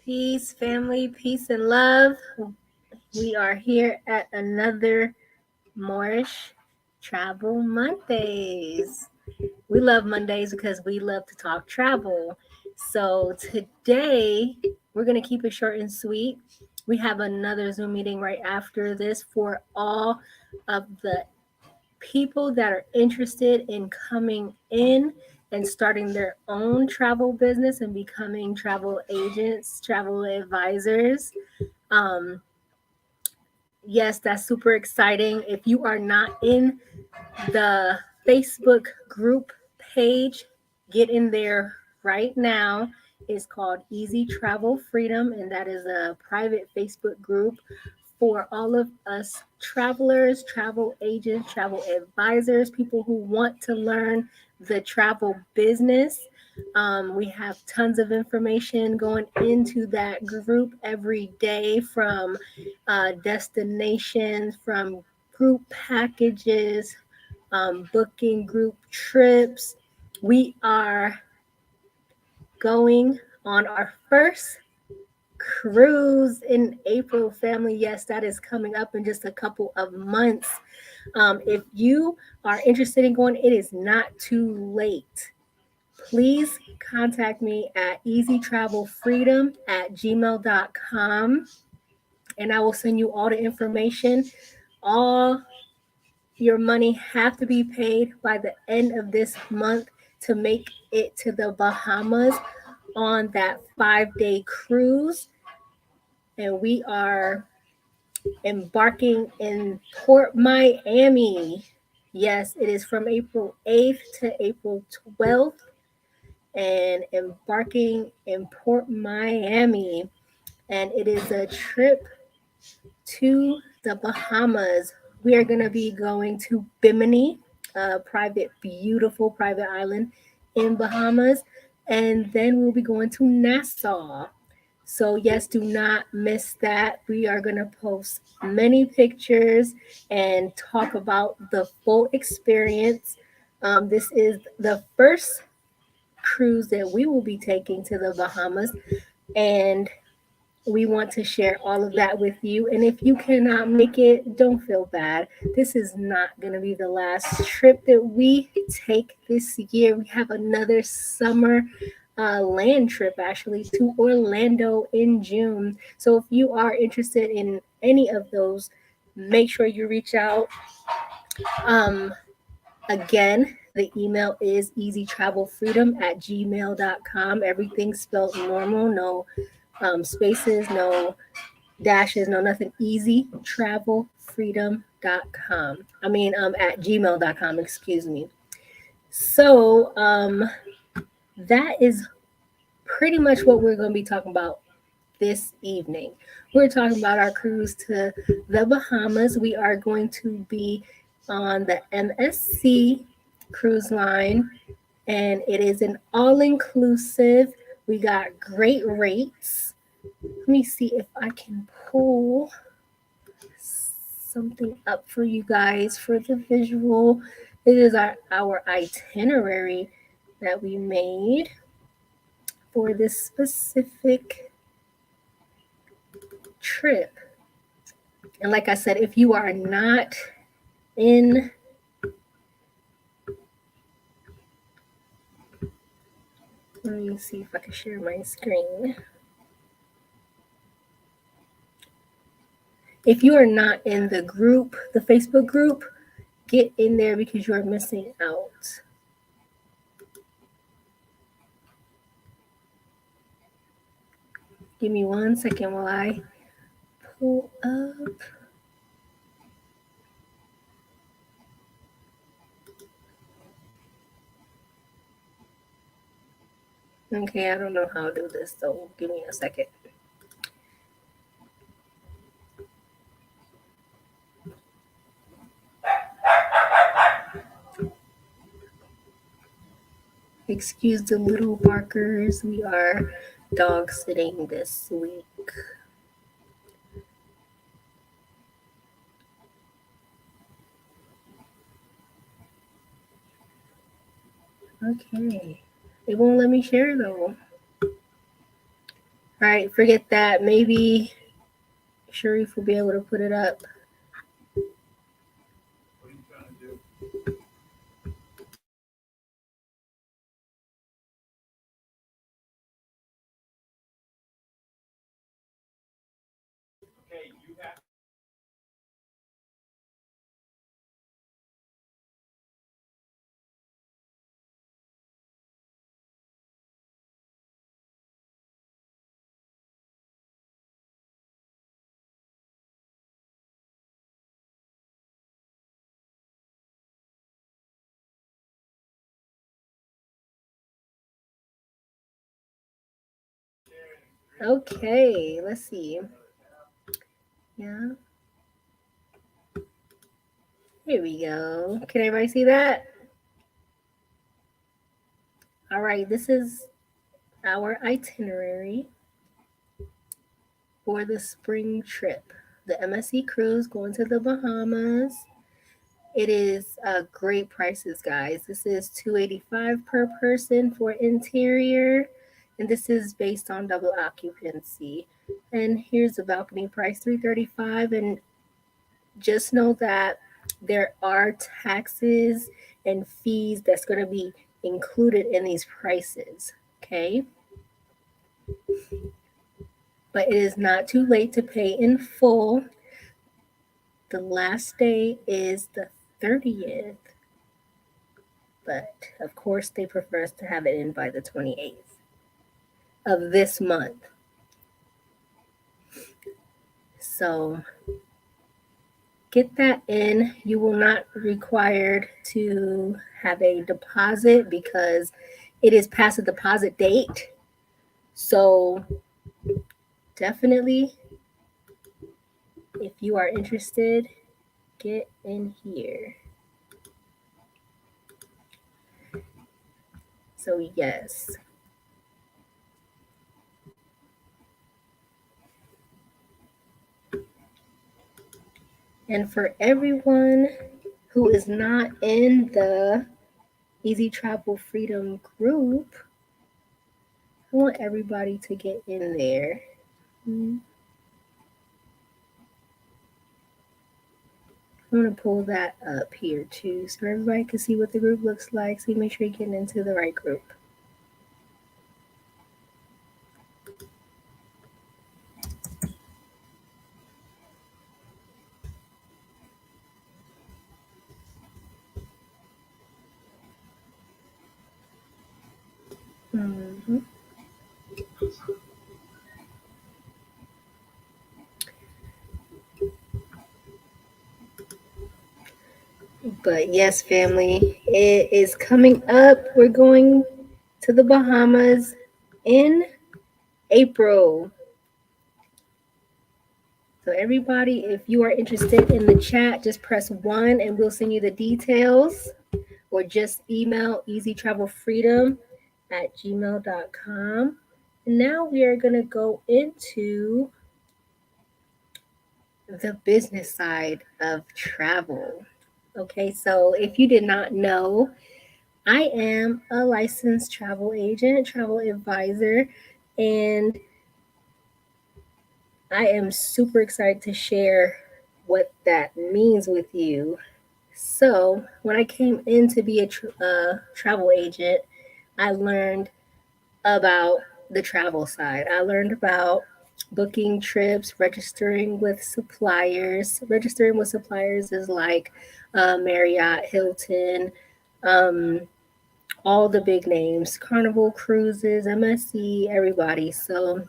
Peace, family, peace, and love. We are here at another Moorish Travel Mondays. We love Mondays because we love to talk travel. So today we're going to keep it short and sweet. We have another Zoom meeting right after this for all of the people that are interested in coming in and starting their own travel business and becoming travel agents, travel advisors. Um, yes, that's super exciting. If you are not in the Facebook group page, get in there right now. It's called Easy Travel Freedom, and that is a private Facebook group for all of us travelers, travel agents, travel advisors, people who want to learn the travel business. We have tons of information going into that group every day from destinations, from group packages, booking group trips. We are going on our first cruise in April, family. Yes, that is coming up in just a couple of months. If you are interested in going, it is not too late. Please contact me at easytravelfreedom@gmail.com and I will send you all the information. All your money have to be paid by the end of this month to make it to the Bahamas on that 5-day cruise. And we are embarking in Port Miami. Yes, it is from April 8th to April 12th, and embarking in Port Miami. And it is a trip to the Bahamas. We are going to be going to Bimini, a beautiful private island in Bahamas. And then we'll be going to Nassau. So, yes, do not miss that. We are going to post many pictures and talk about the full experience. This is the first cruise that we will be taking to the Bahamas, and we want to share all of that with you. And if you cannot make it, don't feel bad. This is not going to be the last trip that we take this year. We have another summer land trip actually to Orlando in June. So if you are interested in any of those, make sure you reach out. Um, Again, the email is easytravelfreedom@gmail.com. Everything spelled normal, no spaces, no dashes, no nothing. Easytravelfreedom.com. At gmail.com, excuse me. So, that is pretty much what we're going to be talking about this evening. We're talking about our cruise to the Bahamas. We are going to be on the MSC cruise line, and it is an all inclusive. We got great rates. Let me see if I can pull something up for you guys for the visual. It is our itinerary that we made for this specific trip. And like I said, if you are not in let me see if I can share my screen. If you are not in the group, the Facebook group, get in there because you are missing out. Give me 1 second while I pull up. Okay, I don't know how to do this, so give me a second. Excuse the little barkers. We are dog sitting this week. Okay. It won't let me share though. All right, forget that. Maybe Sharif will be able to put it up. Okay, let's see. Yeah, here we go. Can everybody see that? All right, this is our itinerary for the spring trip. The MSC cruise going to the Bahamas. It is great prices, guys. This is $285 per person for interior, and this is based on double occupancy. And here's the balcony price, $335. And just know that there are taxes and fees that's going to be included in these prices. Okay, but it is not too late to pay in full. The last day is the 30th, but of course they prefer us to have it in by the 28th of this month. So get that in. You will not be required to have a deposit because it is past the deposit date. So definitely, if you are interested, get in here. So yes. And for everyone who is not in the Easy Travel Freedom group, I want everybody to get in there. I'm going to pull that up here too so everybody can see what the group looks like. So you make sure you're getting into the right group. Mm-hmm. But yes, family, it is coming up. We're going to the Bahamas in April. So everybody, if you are interested in the chat, just press 1 and we'll send you the details, or just email easytravelfreedom@gmail.com. And now we are going to go into the business side of travel. Okay, so if you did not know, I am a licensed travel agent, travel advisor, and I am super excited to share what that means with you. So, when I came in to be a travel agent, I learned about the travel side. I learned about booking trips, registering with suppliers. Registering with suppliers is like Marriott, Hilton, um, all the big names, Carnival Cruises, MSC, everybody. So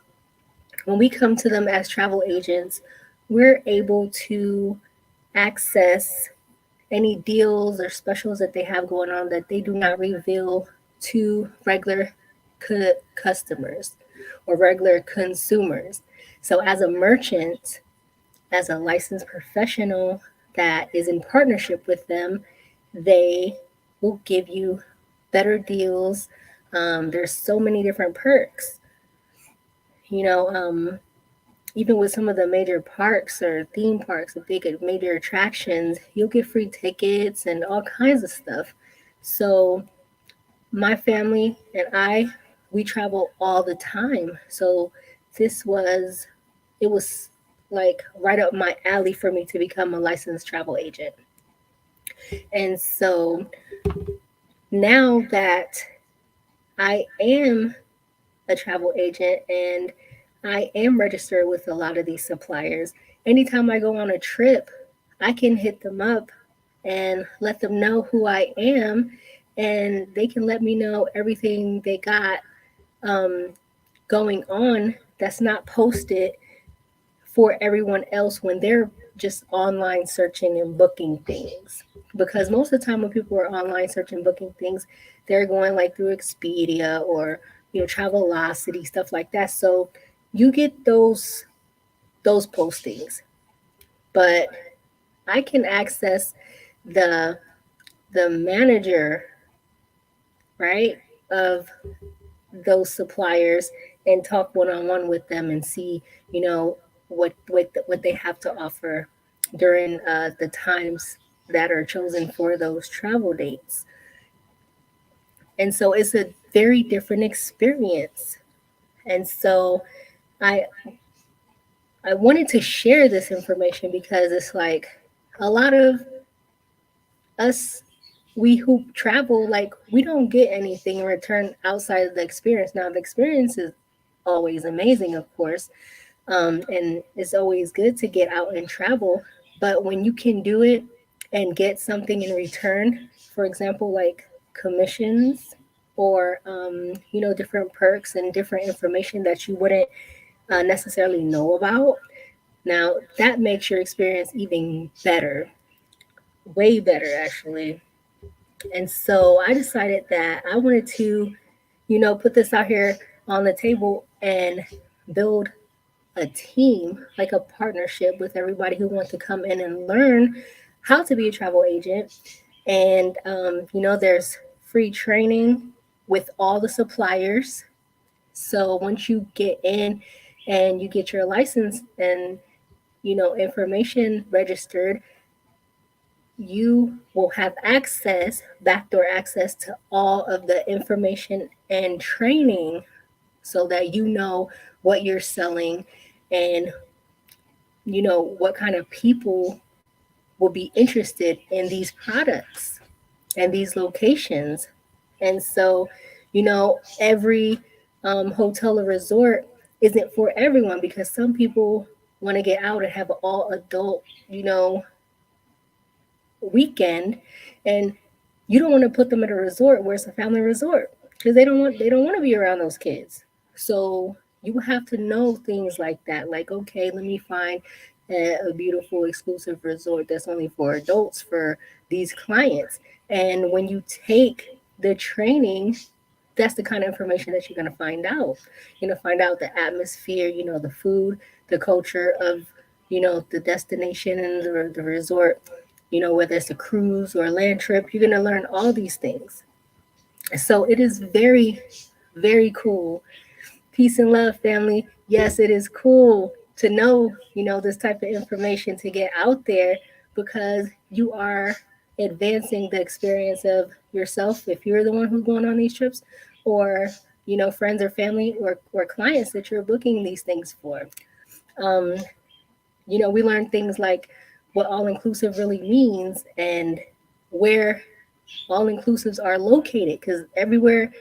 when we come to them as travel agents, we're able to access any deals or specials that they have going on that they do not reveal to regular customers or regular consumers. So, as a merchant, as a licensed professional that is in partnership with them, they will give you better deals. There's so many different perks. You know, even with some of the major parks or theme parks, the big major attractions, you'll get free tickets and all kinds of stuff. So my family and I, we travel all the time. So this was, it was like right up my alley for me to become a licensed travel agent. And so now that I am a travel agent and I am registered with a lot of these suppliers, anytime I go on a trip, I can hit them up and let them know who I am, and they can let me know everything they got um, going on that's not posted for everyone else when they're just online searching and booking things. Because most of the time when people are online searching booking things, they're going like through Expedia or Travelocity, stuff like that. So you get those postings, but I can access the the manager, right, of those suppliers and talk one on one with them and see, what they have to offer during the times that are chosen for those travel dates. And so it's a very different experience. And so I I wanted to share this information because it's like a lot of us, we who travel, like we don't get anything in return outside of the experience. Now the experience is always amazing, of course, and it's always good to get out and travel. But when you can do it and get something in return, for example, like commissions or different perks and different information that you wouldn't necessarily know about, now that makes your experience even better, way better actually. And so I decided that I wanted to, put this out here on the table and build a team, like a partnership with everybody who wants to come in and learn how to be a travel agent. And, there's free training with all the suppliers. So once you get in and you get your license and, information registered, you will have access, backdoor access to all of the information and training so that you know what you're selling and what kind of people will be interested in these products and these locations. And so, every hotel or resort isn't for everyone because some people want to get out and have an all adult, weekend, and you don't want to put them at a resort where it's a family resort because they don't want to be around those kids. So you have to know things like that. Like, okay, let me find a beautiful exclusive resort that's only for adults for these clients. And when you take the training, that's the kind of information that you're going to find out. You're going to find out the atmosphere, the food, the culture of, the destination and the resort, whether it's a cruise or a land trip, you're going to learn all these things. So it is very, very cool. Peace and love, family. Yes, it is cool to know, this type of information to get out there because you are advancing the experience of yourself if you're the one who's going on these trips or, friends or family or clients that you're booking these things for. Um, we learn things like what all inclusive really means and where all inclusives are located because everywhere,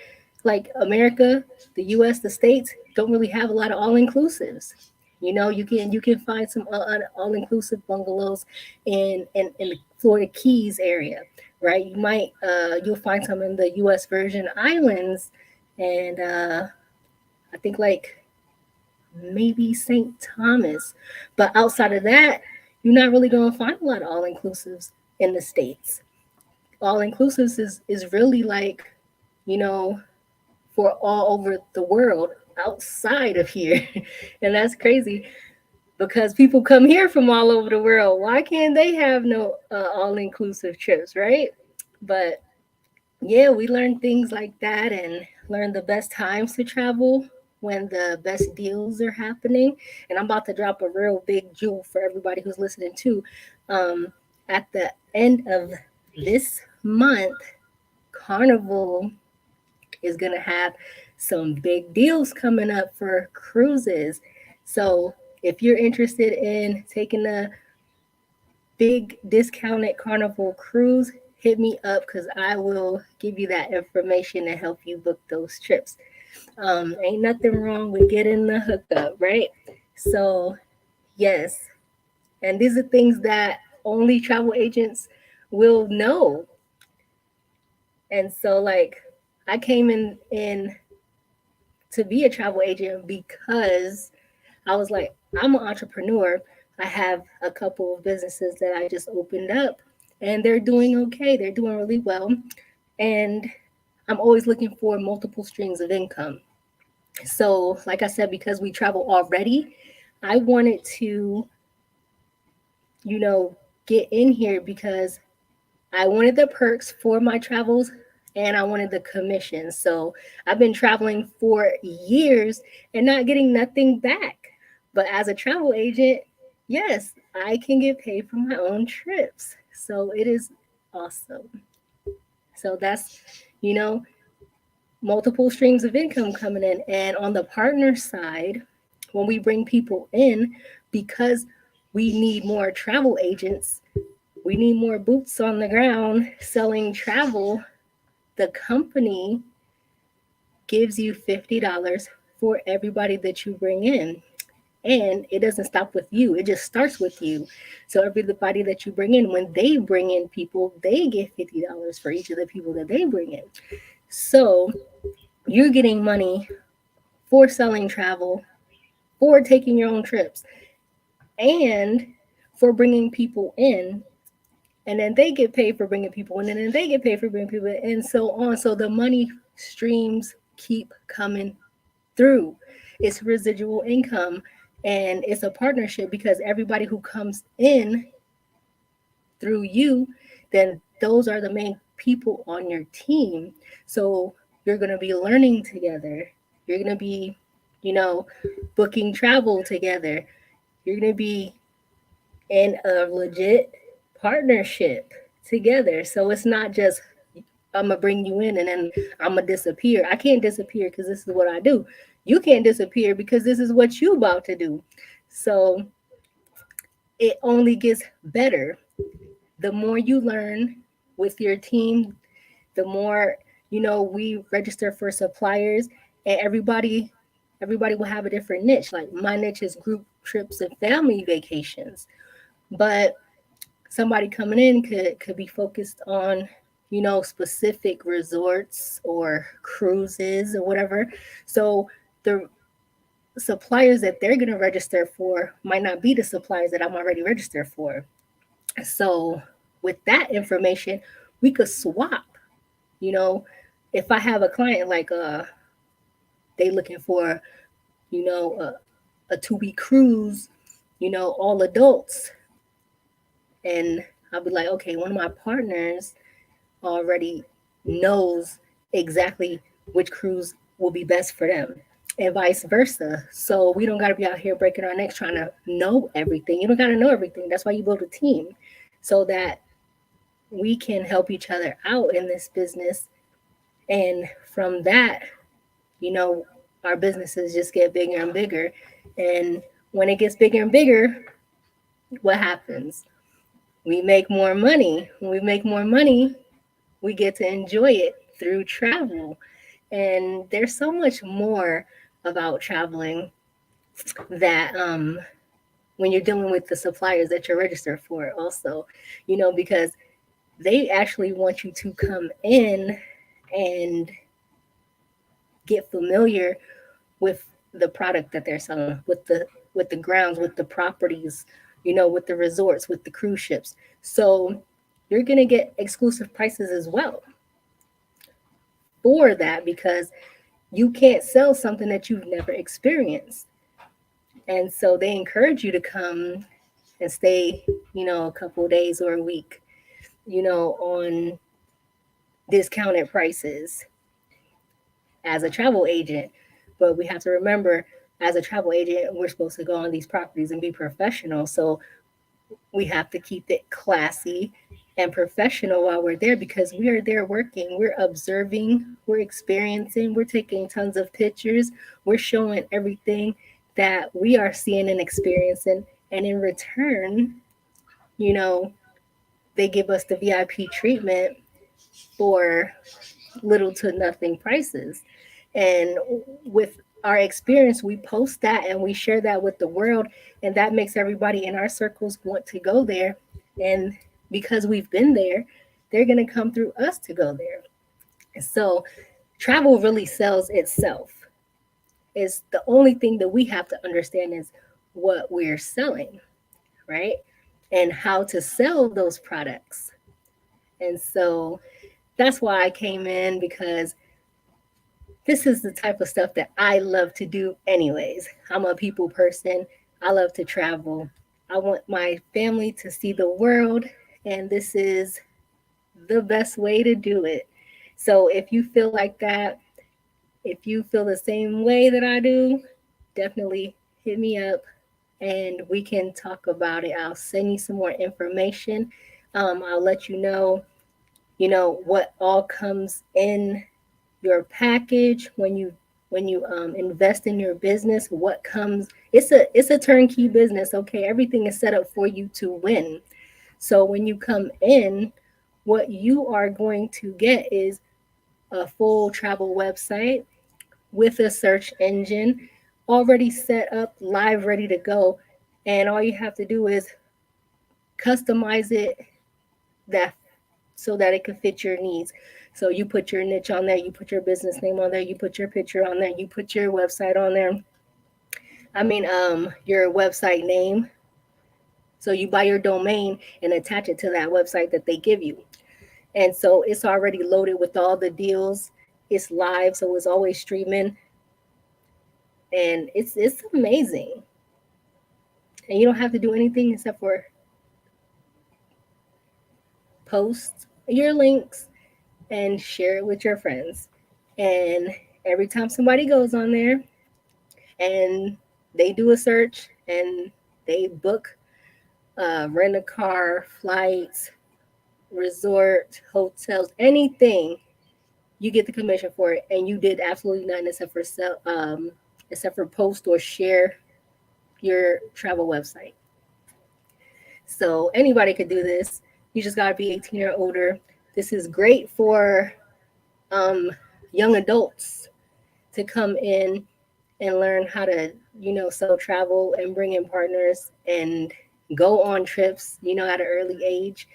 like America, the US, the states don't really have a lot of all inclusives. You can find some all inclusive bungalows in the Florida Keys area, right? You'll find some in the US Virgin Islands and I think like maybe St. Thomas. But outside of that, you're not really going to find a lot of all inclusives in the States. All inclusives is really like, you know, for all over the world outside of here. And that's crazy because people come here from all over the world. Why can't they have no all inclusive trips, right? But yeah, we learn things like that and learn the best times to travel when the best deals are happening. And I'm about to drop a real big jewel for everybody who's listening too. Um, at the end of this month, Carnival is going to have some big deals coming up for cruises. So if you're interested in taking a big discounted Carnival cruise, hit me up because I will give you that information and help you book those trips. Ain't nothing wrong with getting the hookup, right? So, yes. And these are things that only travel agents will know. And so, like, I came in to be a travel agent because I was like, I'm an entrepreneur. I have a couple of businesses that I just opened up and they're doing okay. They're doing really well. And I'm always looking for multiple streams of income. So, like I said, because we travel already, I wanted to, you know, get in here because I wanted the perks for my travels and I wanted the commission. So I've been traveling for years and not getting nothing back. But as a travel agent, yes, I can get paid for my own trips. So it is awesome. So that's, you know, multiple streams of income coming in. And on the partner side, when we bring people in, because we need more travel agents, we need more boots on the ground selling travel, the company gives you $50 for everybody that you bring in. And it doesn't stop with you, it just starts with you. So everybody that you bring in, when they bring in people, they get $50 for each of the people that they bring in. So you're getting money for selling travel, for taking your own trips, and for bringing people in, and then they get paid for bringing people in, and then they get paid for bringing people in, and so on. So the money streams keep coming through. It's residual income, and it's a partnership because everybody who comes in through you, then those are the main people on your team. So you're going to be learning together. You're going to be, you know, booking travel together. You're going to be in a legit partnership together. So it's not just I'm gonna bring you in and then I'm gonna disappear. I can't disappear because this is what I do. You can't disappear because this is what you about to do. So it only gets better. The more you learn with your team, the more we register for suppliers, and everybody will have a different niche. Like my niche is group trips and family vacations, but somebody coming in could be focused on specific resorts or cruises or whatever. So the suppliers that they're going to register for might not be the suppliers that I'm already registered for. So with that information, we could swap. you know if I have a client like they looking for a 2 week cruise, all adults, and I'll be like, okay, one of my partners already knows exactly which cruise will be best for them, and vice versa. So we don't got to be out here breaking our necks trying to know everything. You don't got to know everything. That's why you build a team, so that we can help each other out in this business. And from that, you know, our businesses just get bigger and bigger. And when it gets bigger and bigger, what happens? We make more money. When we make more money, we get to enjoy it through travel. And there's so much more about traveling that when you're dealing with the suppliers that you're registered for also, because they actually want you to come in and get familiar with the product that they're selling, with the grounds, with the properties, with the resorts, with the cruise ships. So you're going to get exclusive prices as well for that, because you can't sell something that you've never experienced. And so they encourage you to come and stay, a couple of days or a week, on discounted prices as a travel agent. But we have to remember, as a travel agent, we're supposed to go on these properties and be professional. So we have to keep it classy and professional while we're there because we are there working. We're observing, we're experiencing, we're taking tons of pictures, we're showing everything that we are seeing and experiencing. And in return, you know, they give us the VIP treatment for little to nothing prices. And with our experience, we post that and we share that with the world. And that makes everybody in our circles want to go there. And because we've been there, they're going to come through us to go there. So travel really sells itself. It's the only thing that we have to understand is what we're selling, right? And how to sell those products. And so that's why I came in because this is the type of stuff that I love to do, anyways. I'm a people person. I love to travel. I want my family to see the world, and this is the best way to do it. So if you feel like that, if you feel the same way that I do, definitely hit me up and we can talk about it. I'll send you some more information. I'll let what all comes in your package when you invest in your business. What comes? It's a turnkey business. Okay, everything is set up for you to win. So when you come in, what you are going to get is a full travel website with a search engine already set up, live, ready to go. And all you have to do is customize it that so that it could fit your needs. So you put your niche on there, you put your business name on there, you put your picture on there, you put your website on there. Your website name. So you buy your domain and attach it to that website that they give you. And so it's already loaded with all the deals. It's live, so it's always streaming, and it's amazing. And you don't have to do anything except for post your links and share it with your friends. And every time somebody goes on there and they do a search and they book rent a car, flights, resort, hotels, anything, you get the commission for it, and you did absolutely nothing except for post or share your travel website. So anybody could do this. You just gotta be 18 or older. This is great for um, young adults to come in and learn how to, sell travel and bring in partners and go on trips, at an early age.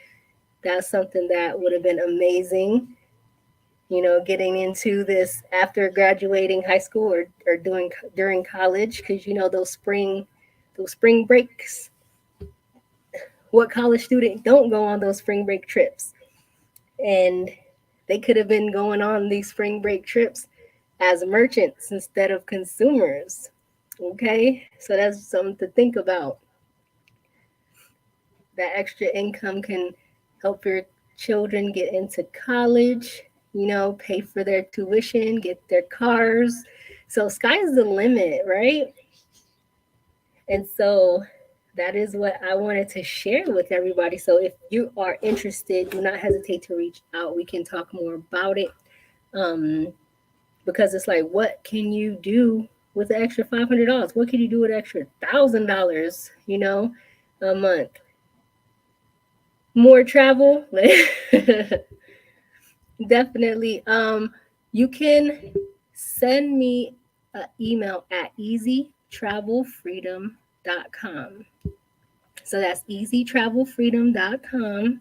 That's something that would have been amazing, getting into this after graduating high school or doing during college, because those spring breaks. What college student don't go on those spring break trips? And they could have been going on these spring break trips as merchants instead of consumers. Okay, so that's something to think about. That extra income can help your children get into college, pay for their tuition, get their cars. So sky's the limit, right? And so that is what I wanted to share with everybody. So if you are interested, do not hesitate to reach out. We can talk more about it. Um, because it's like, what can you do with the extra $500? What can you do with extra $1,000? A month? More travel, definitely. You can send me an email at easytravelfreedom.com. So that's easytravelfreedom.com.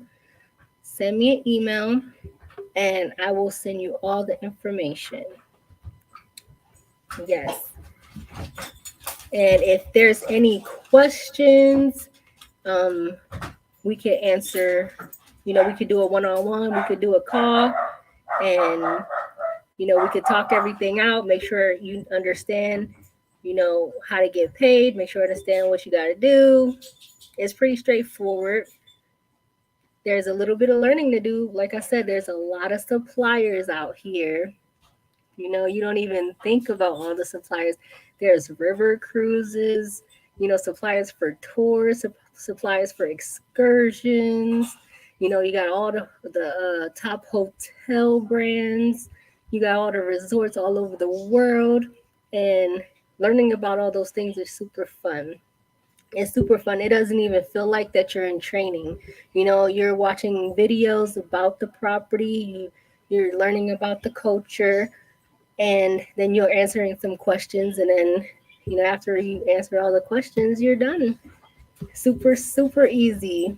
Send me an email and I will send you all the information. Yes. And if there's any questions, um, we can answer. We could do a one-on-one, we could do a call, and we could talk everything out, make sure you understand, how to get paid, make sure you understand what you got to do. It's pretty straightforward. There's a little bit of learning to do. Like I said, there's a lot of suppliers out here. You don't even think about all the suppliers. There's river cruises, suppliers for tours, suppliers for excursions. You got all the top hotel brands. You got all the resorts all over the world, and learning about all those things is super fun. It's super fun. It doesn't even feel like that you're in training. You're watching videos about the property. You're learning about the culture, and then you're answering some questions, and then after you answer all the questions, you're done. Super, super easy.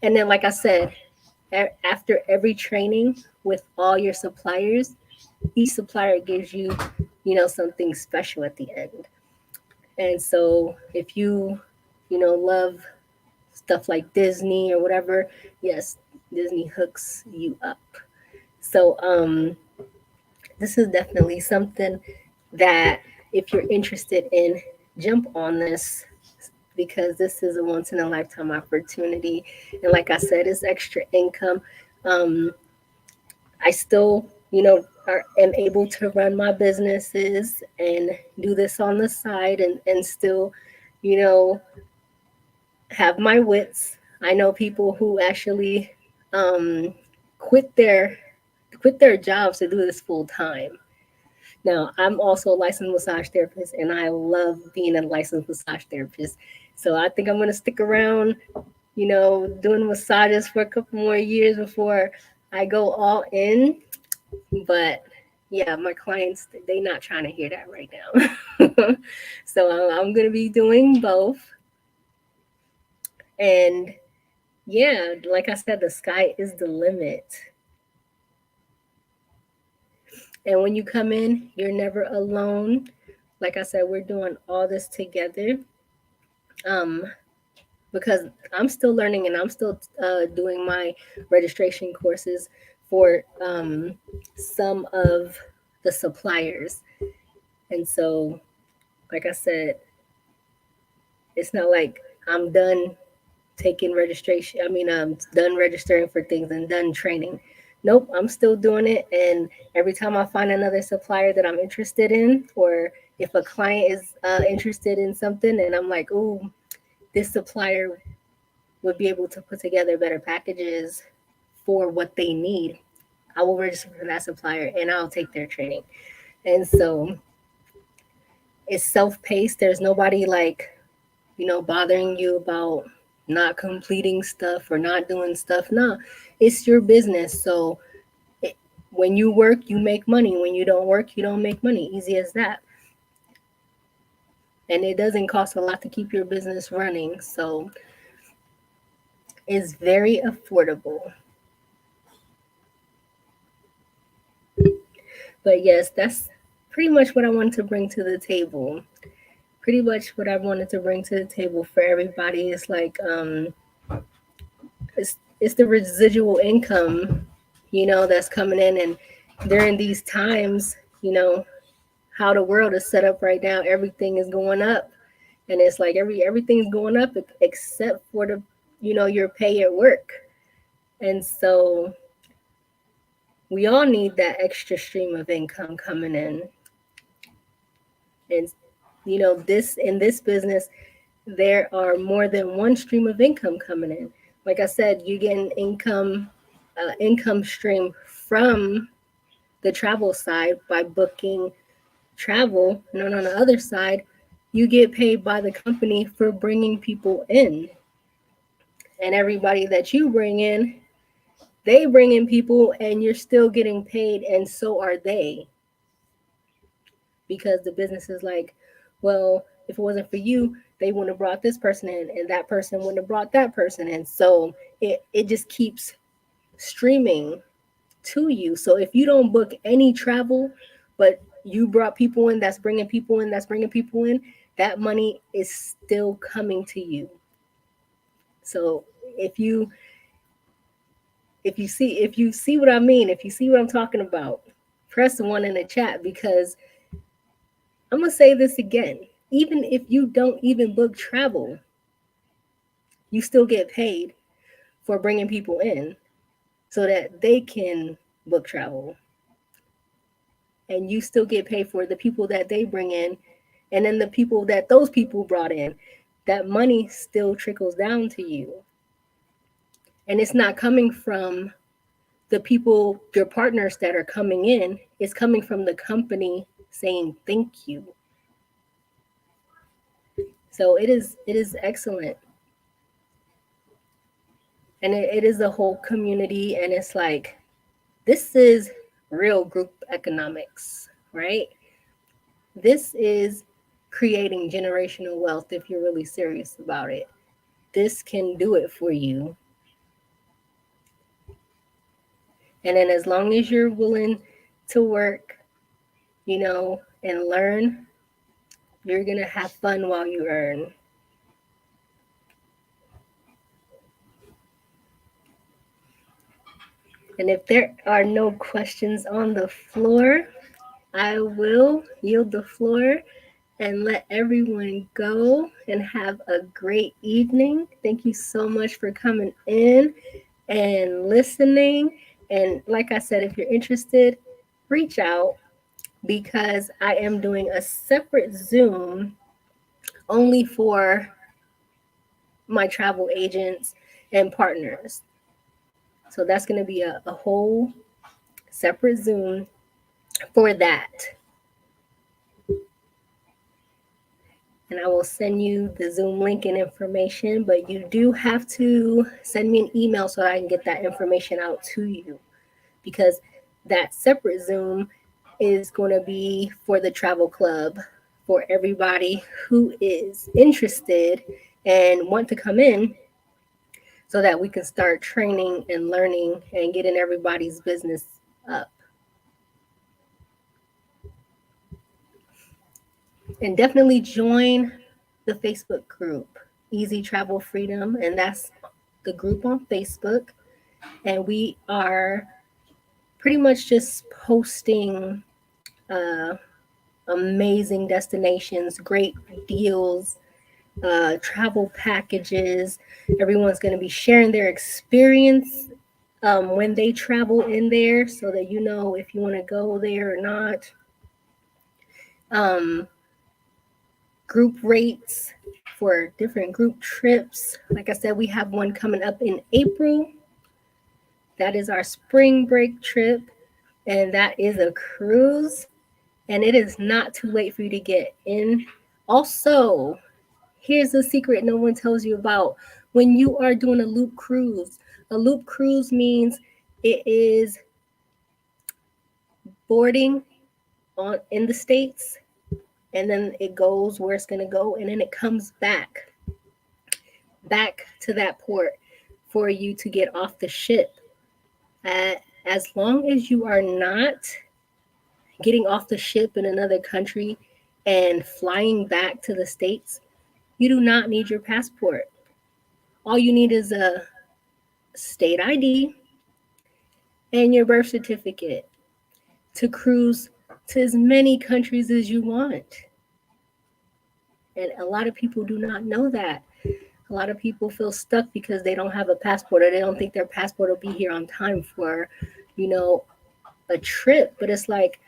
And then, like I said, after every training with all your suppliers, each supplier gives you, something special at the end. And so if love stuff like Disney or whatever, yes, Disney hooks you up. So this is definitely something that, if you're interested in, jump on this, because this is a once in a lifetime opportunity. And like I said, it's extra income. Um, I still, am able to run my businesses and do this on the side, and still, you know, have my wits. I know people who actually um, quit their quit their jobs to do this full time. Now, I'm also a licensed massage therapist, and I love being a licensed massage therapist. So I think I'm going to stick around, doing massages for a couple more years before I go all in. But yeah, my clients, they not trying to hear that right now. So I'm going to be doing both. And yeah, like I said, the sky is the limit. And when you come in, you're never alone. Like I said, we're doing all this together. Um, because I'm still learning, and I'm still doing my registration courses for some of the suppliers. And so, like I said, it's not like I'm done taking registration. I mean, I'm done registering for things and done training. Nope, I'm still doing it. And every time I find another supplier that I'm interested in, or if a client is interested in something and I'm like, oh, this supplier would be able to put together better packages for what they need, I will register for that supplier and I'll take their training. And so it's self-paced. There's nobody like, bothering you about not completing stuff or not doing stuff. No, it's your business. So it, when you work, you make money. When you don't work, you don't make money. Easy as that. And it doesn't cost a lot to keep your business running. So it's very affordable. But yes, that's pretty much what I wanted to bring to the table. Pretty much what I wanted to bring to the table for everybody is like it's the residual income, that's coming in. And during these times, how the world is set up right now, everything is going up. And it's like everything's going up except for your pay at work. And so we all need that extra stream of income coming in. And this in this business, there are more than one stream of income coming in. Like I said, you get an income stream from the travel side by booking travel, and then on the other side, you get paid by the company for bringing people in. And everybody that you bring in, they bring in people, and you're still getting paid, and so are they. Because the business is like, well, if it wasn't for you, they wouldn't have brought this person in, and that person wouldn't have brought that person in. So it just keeps streaming to you. So if you don't book any travel, but you brought people in, that's bringing people in, that's bringing people in, that money is still coming to you. So if you if you see what I mean, if you see what I'm talking about, press one in the chat, because I'm gonna say this again. Even if you don't even book travel, you still get paid for bringing people in so that they can book travel. And you still get paid for the people that they bring in, and then the people that those people brought in. that money still trickles down to you. And it's not coming from the people, your partners that are coming in, it's coming from the company saying thank you. So it is excellent. And it is a whole community, and it's like, this is real group economics, right? This is creating generational wealth if you're really serious about it. This can do it for you. And then as long as you're willing to work, and learn, you're going to have fun while you earn. And if there are no questions on the floor, I will yield the floor and let everyone go and have a great evening. Thank you so much for coming in and listening. And like I said, if you're interested, reach out, because I am doing a separate Zoom only for my travel agents and partners. So that's going to be a whole separate Zoom for that. And I will send you the Zoom link and information, but you do have to send me an email so I can get that information out to you, because that separate Zoom is going to be for the travel club, for everybody who is interested and want to come in, so that we can start training and learning and getting everybody's business up. And definitely join the Facebook group, Easy Travel Freedom, and that's the group on Facebook. And we are pretty much just posting amazing destinations, great deals, travel packages. Everyone's going to be sharing their experience when they travel in there, so that you know if you want to go there or not. Group rates for different group trips. Like I said, we have one coming up in April. That is our spring break trip, and that is a cruise. And it is not too late for you to get in. Also, here's a secret no one tells you about. When you are doing a loop cruise means it is boarding in the States, and then it goes where it's going to go, and then it comes back to that port for you to get off the ship. As long as you are not getting off the ship in another country and flying back to the States, you do not need your passport. All you need is a state ID and your birth certificate to cruise to as many countries as you want. And a lot of people do not know that. A lot of people feel stuck because they don't have a passport, or they don't think their passport will be here on time for, a trip. But it's like,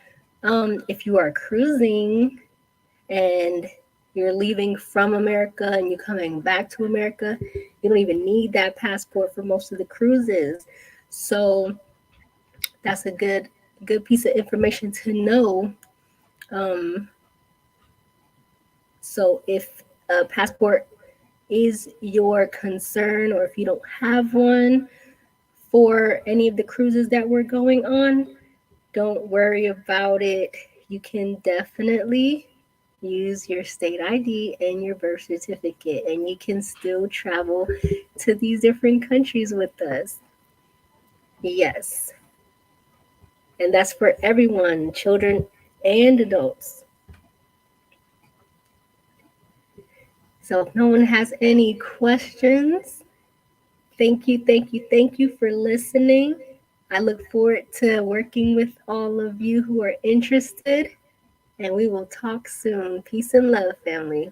if you are cruising and you're leaving from America and you're coming back to America, you don't even need that passport for most of the cruises. So that's a good piece of information to know. So if a passport is your concern, or if you don't have one for any of the cruises that we're going on, don't worry about it. You can definitely use your state ID and your birth certificate, and you can still travel to these different countries with us. Yes. And that's for everyone, children and adults. So if no one has any questions, thank you for listening. I look forward to working with all of you who are interested, and we will talk soon. Peace and love, family.